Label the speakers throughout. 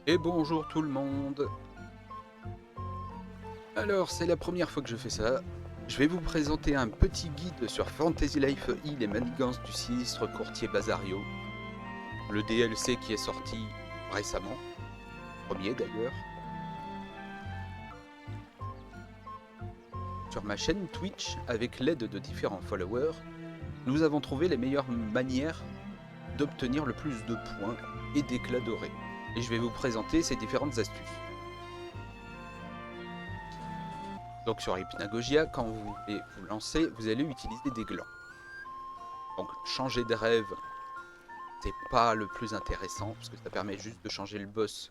Speaker 1: Et bonjour tout le monde. Alors, c'est la première fois que je fais ça. Je vais vous présenter un petit guide sur Fantasy Life E, les manigances du sinistre courtier Bazario. Le DLC qui est sorti récemment. Premier d'ailleurs. Sur ma chaîne Twitch, avec l'aide de différents followers, nous avons trouvé les meilleures manières d'obtenir le plus de points et d'éclats dorés. Et je vais vous présenter ces différentes astuces. Donc sur Hypnagogia, quand vous voulez vous lancer, vous allez utiliser des glands. Donc changer de rêve, c'est pas le plus intéressant, parce que ça permet juste de changer le boss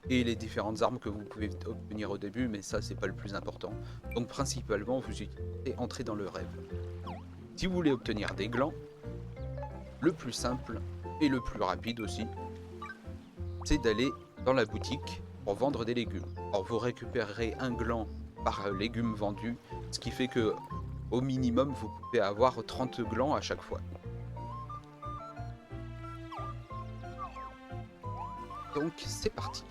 Speaker 1: et les différentes armes que vous pouvez obtenir au début, mais ça c'est pas le plus important. Donc principalement vous utilisez entrer dans le rêve. Si vous voulez obtenir des glands, le plus simple et le plus rapide aussi, c'est d'aller dans la boutique pour vendre des légumes. Alors vous récupérerez un gland par légumes vendus, ce qui fait que au minimum vous pouvez avoir 30 glands à chaque fois. Donc c'est parti.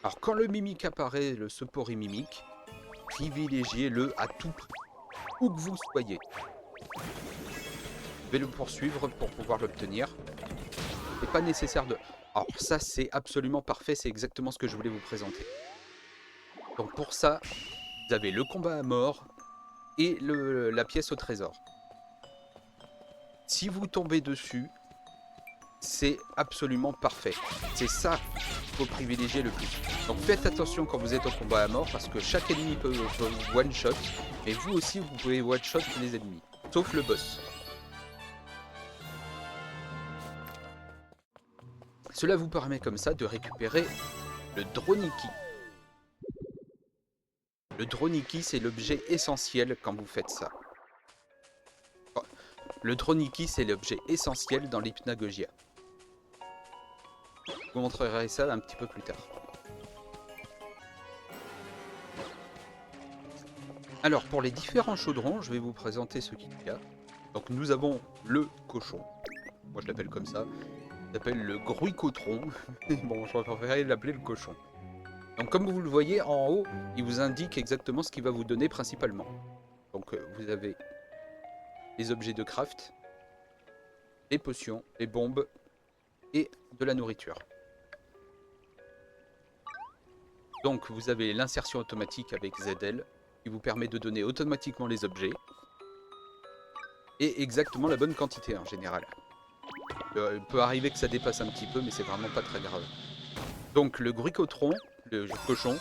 Speaker 1: Alors quand le mimique apparaît, le Sepori mimique, privilégiez-le à tout prix, où que vous soyez. Je vais le poursuivre pour pouvoir l'obtenir. C'est pas nécessaire de... Alors ça c'est absolument parfait, c'est exactement ce que je voulais vous présenter. Donc pour ça, vous avez le combat à mort et la pièce au trésor. Si vous tombez dessus, c'est absolument parfait. C'est ça qu'il faut privilégier le plus. Donc faites attention quand vous êtes au combat à mort, parce que chaque ennemi peut one-shot, mais vous aussi vous pouvez one-shot les ennemis, sauf le boss. Cela vous permet comme ça de récupérer le Droniki. Le Droniki, c'est l'objet essentiel quand vous faites ça. Le Droniki, c'est l'objet essentiel dans l'Hypnagogia. Je vous montrerai ça un petit peu plus tard. Alors, pour les différents chaudrons, je vais vous présenter ce qu'il y a. Donc, nous avons le cochon. Moi, je l'appelle comme ça. Il s'appelle le Gruicotron. Bon, je préférerais l'appeler le cochon. Donc comme vous le voyez en haut, il vous indique exactement ce qu'il va vous donner principalement. Donc vous avez les objets de craft, les potions, les bombes et de la nourriture. Donc vous avez l'insertion automatique avec ZL qui vous permet de donner automatiquement les objets et exactement la bonne quantité en général. Il peut arriver que ça dépasse un petit peu, mais c'est vraiment pas très grave. Donc le Gruicotron, le cochon,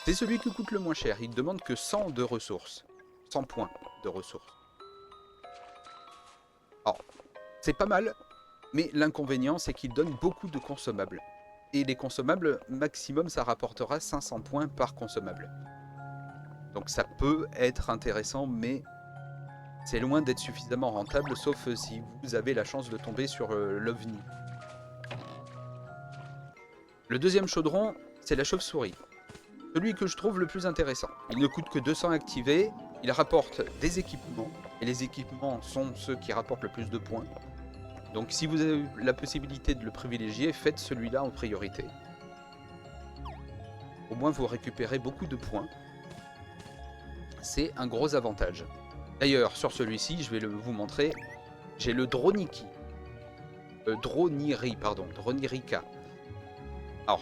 Speaker 1: c'est celui qui coûte le moins cher. Il ne demande que 100 de ressources. 100 points de ressources. Alors, c'est pas mal, mais l'inconvénient, c'est qu'il donne beaucoup de consommables. Et les consommables, maximum, ça rapportera 500 points par consommable. Donc ça peut être intéressant, mais c'est loin d'être suffisamment rentable, sauf si vous avez la chance de tomber sur l'OVNI. Le deuxième chaudron, c'est la chauve-souris. Celui que je trouve le plus intéressant. Il ne coûte que 200 activés, il rapporte des équipements, et les équipements sont ceux qui rapportent le plus de points. Donc si vous avez la possibilité de le privilégier, faites celui-là en priorité. Au moins vous récupérez beaucoup de points. C'est un gros avantage. D'ailleurs, sur celui-ci, je vais vous montrer, j'ai le Droniki. Dronirika. Alors,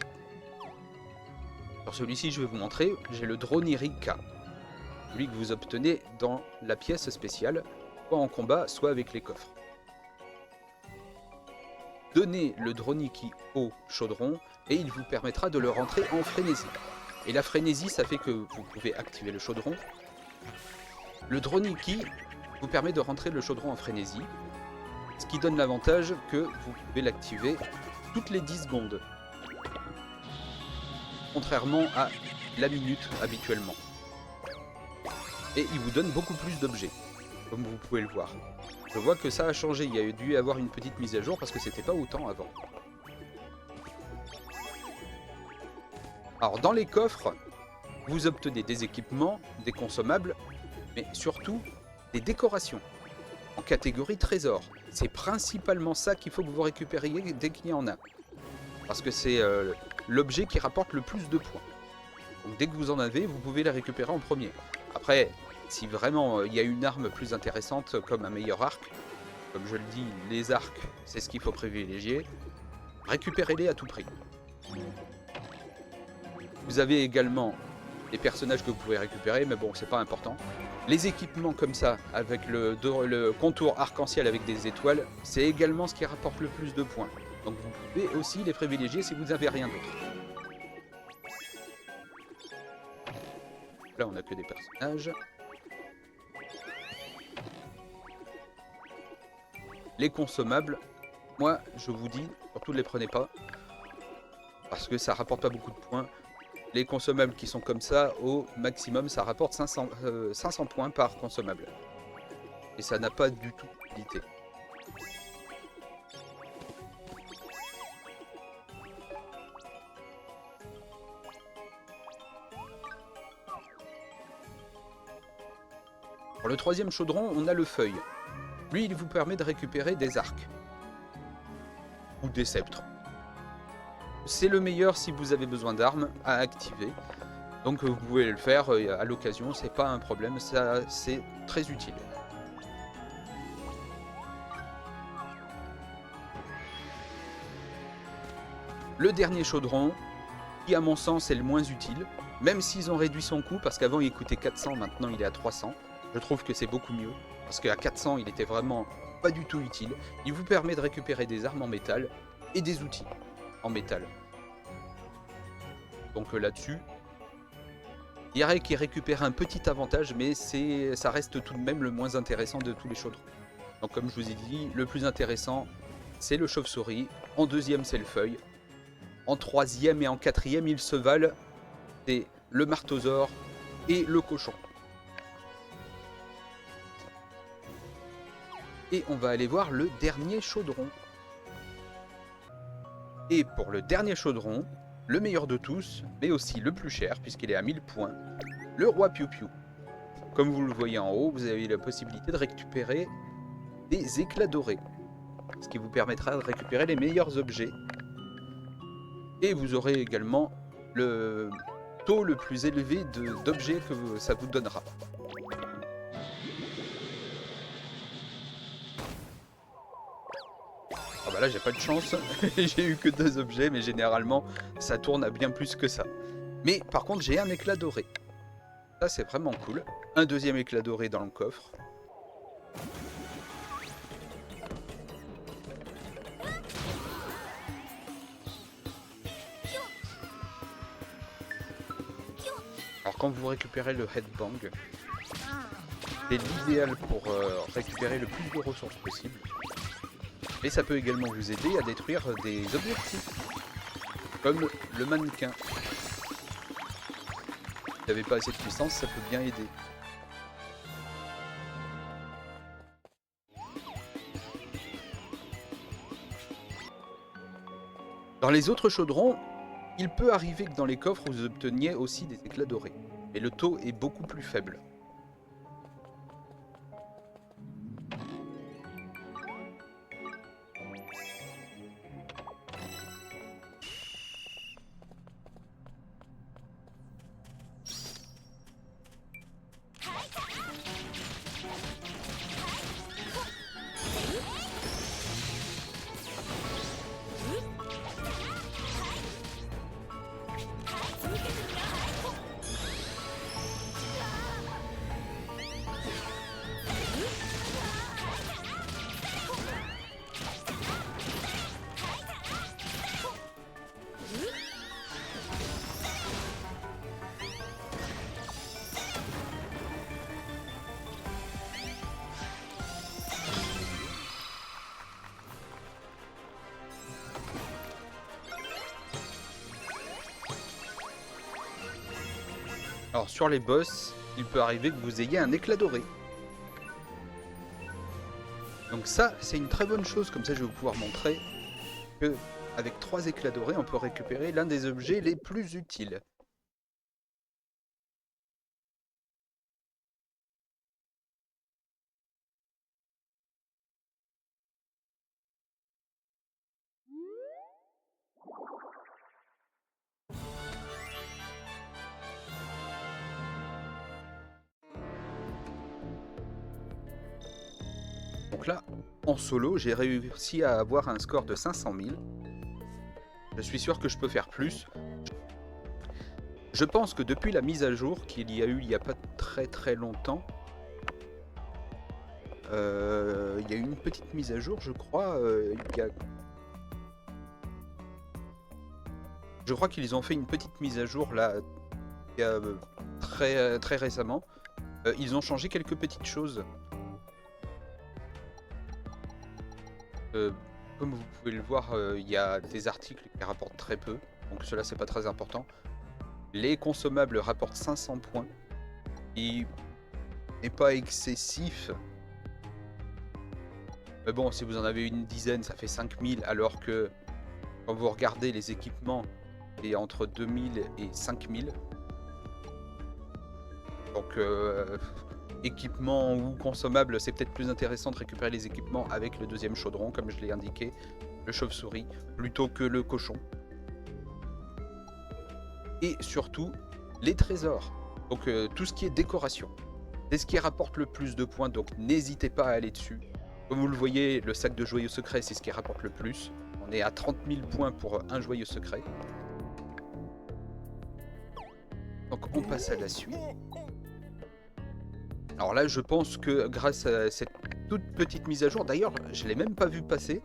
Speaker 1: sur celui-ci, je vais vous montrer, j'ai le Dronirika. Celui que vous obtenez dans la pièce spéciale, soit en combat, soit avec les coffres. Donnez le Droniki au chaudron et il vous permettra de le rentrer en frénésie. Et la frénésie, ça fait que vous pouvez activer le chaudron. Le Droniki vous permet de rentrer le chaudron en frénésie, ce qui donne l'avantage que vous pouvez l'activer toutes les 10 secondes. Contrairement à la minute habituellement. Et il vous donne beaucoup plus d'objets, comme vous pouvez le voir. Je vois que ça a changé, il y a dû y avoir une petite mise à jour parce que c'était pas autant avant. Alors dans les coffres, vous obtenez des équipements, des consommables mais surtout des décorations en catégorie trésor. C'est principalement ça qu'il faut que vous récupériez dès qu'il y en a. Parce que c'est l'objet qui rapporte le plus de points. Donc dès que vous en avez, vous pouvez les récupérer en premier. Après, si vraiment il y a une arme plus intéressante comme un meilleur arc, comme je le dis, les arcs, c'est ce qu'il faut privilégier, récupérez-les à tout prix. Vous avez également les personnages que vous pouvez récupérer, mais bon, c'est pas important. Les équipements comme ça, avec le contour arc-en-ciel avec des étoiles, c'est également ce qui rapporte le plus de points. Donc vous pouvez aussi les privilégier si vous n'avez rien d'autre. Là, on n'a que des personnages. Les consommables, moi, je vous dis, surtout ne les prenez pas. Parce que ça rapporte pas beaucoup de points. Les consommables qui sont comme ça, au maximum, ça rapporte 500 points par consommable. Et ça n'a pas du tout d'utilité. Pour le troisième chaudron, on a le feuille. Lui, il vous permet de récupérer des arcs. Ou des sceptres. C'est le meilleur si vous avez besoin d'armes à activer. Donc vous pouvez le faire à l'occasion, c'est pas un problème, ça c'est très utile. Le dernier chaudron, qui à mon sens est le moins utile, même s'ils ont réduit son coût, parce qu'avant il coûtait 400, maintenant il est à 300. Je trouve que c'est beaucoup mieux, parce qu'à 400 il était vraiment pas du tout utile. Il vous permet de récupérer des armes en métal et des outils en métal. Donc là-dessus, il y aurait qui récupère un petit avantage, mais ça reste tout de même le moins intéressant de tous les chaudrons. Donc comme je vous ai dit, le plus intéressant, c'est le chauve-souris. En deuxième, c'est le feuille. En troisième et en quatrième, ils se valent. C'est le martosaure et le cochon. Et on va aller voir le dernier chaudron. Et pour le dernier chaudron, le meilleur de tous, mais aussi le plus cher, puisqu'il est à 1000 points, le roi Piu Piu. Comme vous le voyez en haut, vous avez la possibilité de récupérer des éclats dorés, ce qui vous permettra de récupérer les meilleurs objets. Et vous aurez également le taux le plus élevé d'objets que ça vous donnera. Ah bah là j'ai pas de chance, j'ai eu que 2 objets, mais généralement ça tourne à bien plus que ça. Mais par contre j'ai un éclat doré. Ça c'est vraiment cool. Un deuxième éclat doré dans le coffre. Alors quand vous récupérez le headbang, c'est l'idéal pour récupérer le plus de ressources possible. Et ça peut également vous aider à détruire des objectifs, comme le mannequin. Si vous n'avez pas assez de puissance, ça peut bien aider. Dans les autres chaudrons, il peut arriver que dans les coffres vous obteniez aussi des éclats dorés, mais le taux est beaucoup plus faible. Alors sur les boss, il peut arriver que vous ayez un éclat doré. Donc ça, c'est une très bonne chose, comme ça je vais vous pouvoir montrer que avec 3 éclats dorés, on peut récupérer l'un des objets les plus utiles. Donc là, en solo, j'ai réussi à avoir un score de 500 000. Je suis sûr que je peux faire plus. Je pense que depuis la mise à jour qu'il y a eu il n'y a pas très longtemps, il y a eu une petite mise à jour, je crois. Je crois qu'ils ont fait une petite mise à jour là, il y a très récemment. Ils ont changé quelques petites choses. Comme vous pouvez le voir, il y a des articles qui rapportent très peu, donc cela c'est pas très important. Les consommables rapportent 500 points, qui n'est pas excessif. Mais bon, si vous en avez une dizaine, ça fait 5000, alors que quand vous regardez les équipements, c'est entre 2000 et 5000. Donc équipement ou consommable, c'est peut-être plus intéressant de récupérer les équipements avec le deuxième chaudron, comme je l'ai indiqué, le chauve-souris, plutôt que le cochon. Et surtout, les trésors. Donc tout ce qui est décoration. C'est ce qui rapporte le plus de points, donc n'hésitez pas à aller dessus. Comme vous le voyez, le sac de joyaux secrets, c'est ce qui rapporte le plus. On est à 30 000 points pour un joyau secret. Donc on passe à la suite. Alors là, je pense que grâce à cette toute petite mise à jour, d'ailleurs, je ne l'ai même pas vu passer,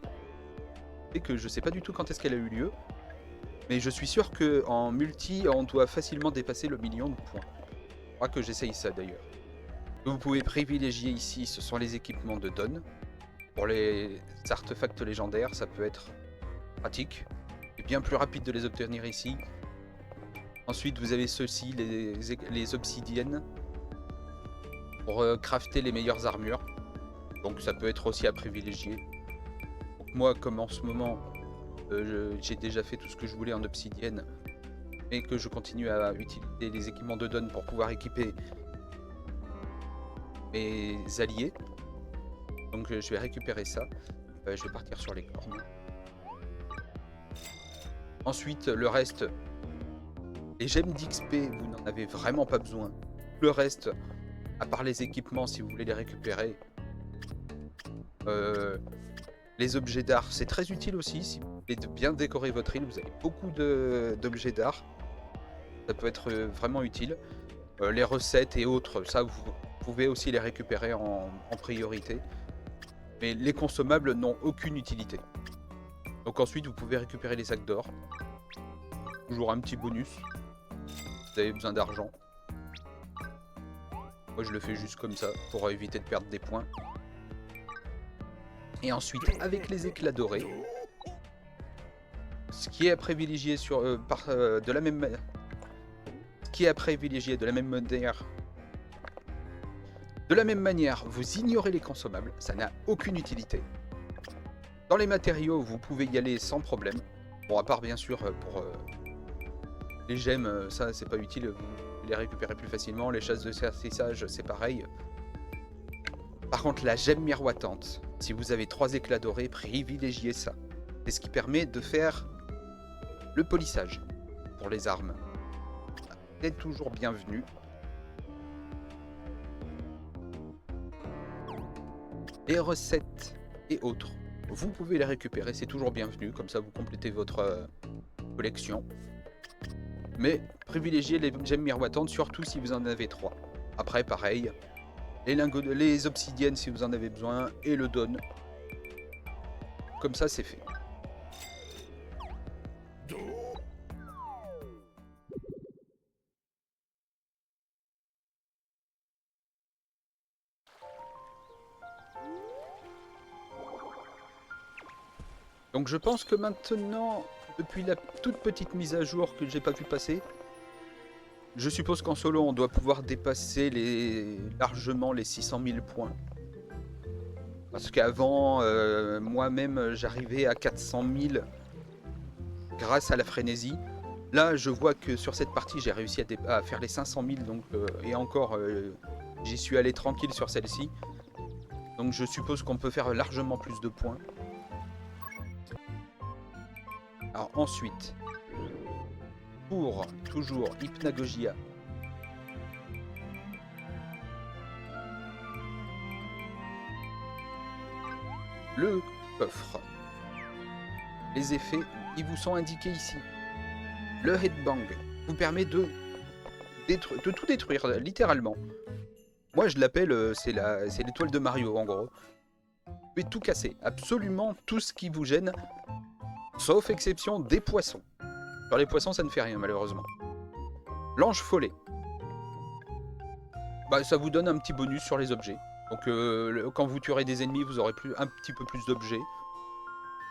Speaker 1: et que je ne sais pas du tout quand est-ce qu'elle a eu lieu, mais je suis sûr qu'en multi, on doit facilement dépasser le 1 million de points. Je crois que j'essaye ça d'ailleurs. Ce que vous pouvez privilégier ici, ce sont les équipements de Dawn. Pour les artefacts légendaires, ça peut être pratique. C'est bien plus rapide de les obtenir ici. Ensuite, vous avez ceux-ci, les obsidiennes, pour crafter les meilleures armures. Donc ça peut être aussi à privilégier. Donc moi, comme en ce moment, j'ai déjà fait tout ce que je voulais en obsidienne, et que je continue à utiliser les équipements de Dawn pour pouvoir équiper mes alliés. Donc je vais récupérer ça. Je vais partir sur les cornes. Ensuite, le reste, les gemmes d'XP, vous n'en avez vraiment pas besoin. Le reste, à part les équipements, si vous voulez les récupérer, les objets d'art, c'est très utile aussi. Si vous voulez bien décorer votre île, vous avez beaucoup d'objets d'art. Ça peut être vraiment utile. Les recettes et autres, ça vous pouvez aussi les récupérer en priorité. Mais les consommables n'ont aucune utilité. Donc ensuite, vous pouvez récupérer les sacs d'or. Toujours un petit bonus. Vous avez besoin d'argent. Moi, je le fais juste comme ça, pour éviter de perdre des points. Et ensuite, avec les éclats dorés, ce qui est à privilégier de la même manière... qui est à privilégier de la même manière. De la même manière, vous ignorez les consommables, ça n'a aucune utilité. Dans les matériaux, vous pouvez y aller sans problème. Bon, à part bien sûr pour les gemmes, ça c'est pas utile, vous les récupérez plus facilement. Les chasses de certissage, c'est pareil. Par contre, la gemme miroitante, si vous avez 3 éclats dorés, privilégiez ça. C'est ce qui permet de faire le polissage pour les armes. Vous êtes toujours bienvenu. Les recettes et autres, vous pouvez les récupérer, c'est toujours bienvenu. Comme ça, vous complétez votre collection. Mais privilégiez les gemmes miroitantes, surtout si vous en avez 3. Après, pareil, les obsidiennes si vous en avez besoin, et le Dawn. Comme ça, c'est fait. Donc je pense que maintenant, depuis la toute petite mise à jour que j'ai pas pu passer, je suppose qu'en solo on doit pouvoir dépasser largement les 600 000 points. Parce qu'avant, moi-même j'arrivais à 400 000 grâce à la frénésie. Là je vois que sur cette partie j'ai réussi à faire les 500 000, donc, et encore j'y suis allé tranquille sur celle-ci. Donc je suppose qu'on peut faire largement plus de points. Alors ensuite, pour toujours Hypnagogia, le coffre. Les effets, ils vous sont indiqués ici. Le headbang vous permet de tout détruire, littéralement. Moi, je l'appelle, c'est l'étoile de Mario, en gros. Vous pouvez tout casser, absolument tout ce qui vous gêne, sauf exception des poissons. Sur les poissons, ça ne fait rien, malheureusement. L'ange follet. Bah, ça vous donne un petit bonus sur les objets. Donc, quand vous tuerez des ennemis, vous aurez un petit peu plus d'objets.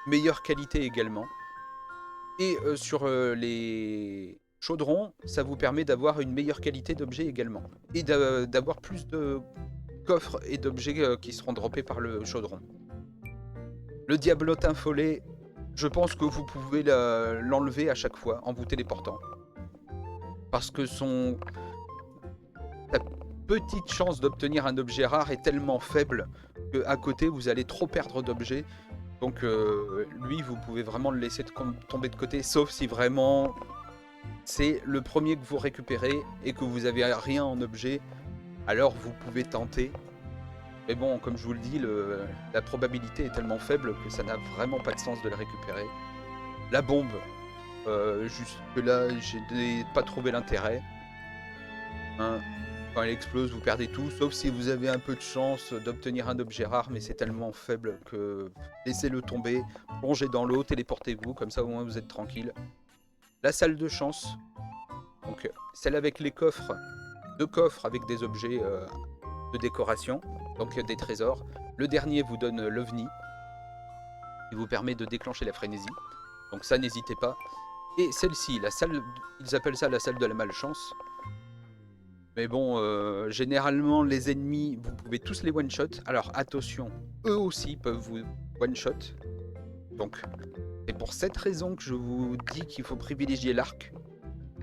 Speaker 1: Meilleure qualité également. Et sur les chaudrons, ça vous permet d'avoir une meilleure qualité d'objets également. Et d'avoir plus de coffres et d'objets qui seront droppés par le chaudron. Le diablotin follet, je pense que vous pouvez l'enlever à chaque fois en vous téléportant. Parce que sa petite chance d'obtenir un objet rare est tellement faible qu'à côté vous allez trop perdre d'objets. Donc lui, vous pouvez vraiment le laisser tomber de côté, sauf si vraiment c'est le premier que vous récupérez et que vous avez rien en objet, alors vous pouvez tenter. Mais bon, comme je vous le dis, la probabilité est tellement faible que ça n'a vraiment pas de sens de le récupérer. La bombe, jusque là, j'ai pas trouvé l'intérêt. Hein, quand elle explose, vous perdez tout, sauf si vous avez un peu de chance d'obtenir un objet rare, mais c'est tellement faible que laissez-le tomber, plongez dans l'eau, téléportez-vous, comme ça au moins vous êtes tranquille. La salle de chance, donc celle avec les coffres, 2 coffres avec des objets de décoration, donc des trésors. Le dernier vous donne l'OVNI, qui vous permet de déclencher la frénésie, donc ça n'hésitez pas. Et celle-ci, la salle, ils appellent ça la salle de la malchance. Mais bon, généralement les ennemis, vous pouvez tous les one-shot. Alors attention, eux aussi peuvent vous one-shot. Donc c'est pour cette raison que je vous dis qu'il faut privilégier l'arc.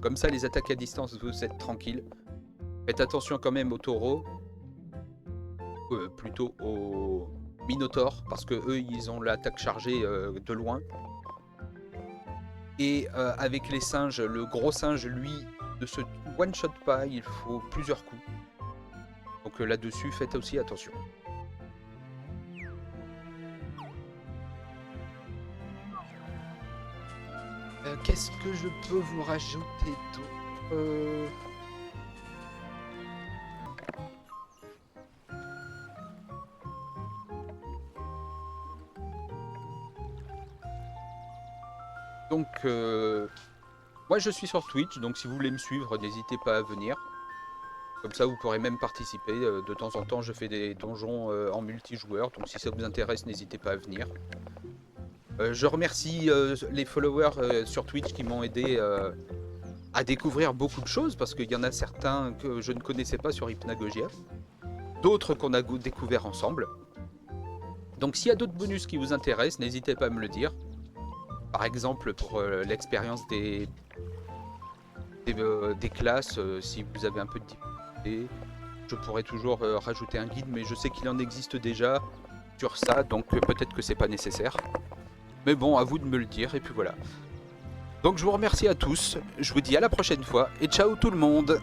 Speaker 1: Comme ça les attaques à distance, vous êtes tranquille. Faites attention quand même aux taureaux. Plutôt aux minotaures, parce que eux ils ont l'attaque chargée de loin. Et avec les singes, le gros singe lui ne se one-shot pas, il faut plusieurs coups. Donc là-dessus, faites aussi attention. Qu'est-ce que je peux vous rajouter d'autre ? Donc, moi je suis sur Twitch, donc si vous voulez me suivre, n'hésitez pas à venir. Comme ça, vous pourrez même participer. De temps en temps, je fais des donjons en multijoueur, donc si ça vous intéresse, n'hésitez pas à venir. Je remercie les followers sur Twitch qui m'ont aidé à découvrir beaucoup de choses, parce qu'il y en a certains que je ne connaissais pas sur Hypnagogia, d'autres qu'on a découvert ensemble. Donc s'il y a d'autres bonus qui vous intéressent, n'hésitez pas à me le dire. Par exemple, pour l'expérience des classes, si vous avez un peu de difficulté, je pourrais toujours rajouter un guide, mais je sais qu'il en existe déjà sur ça, donc peut-être que c'est pas nécessaire. Mais bon, à vous de me le dire, et puis voilà. Donc je vous remercie à tous, je vous dis à la prochaine fois, et ciao tout le monde!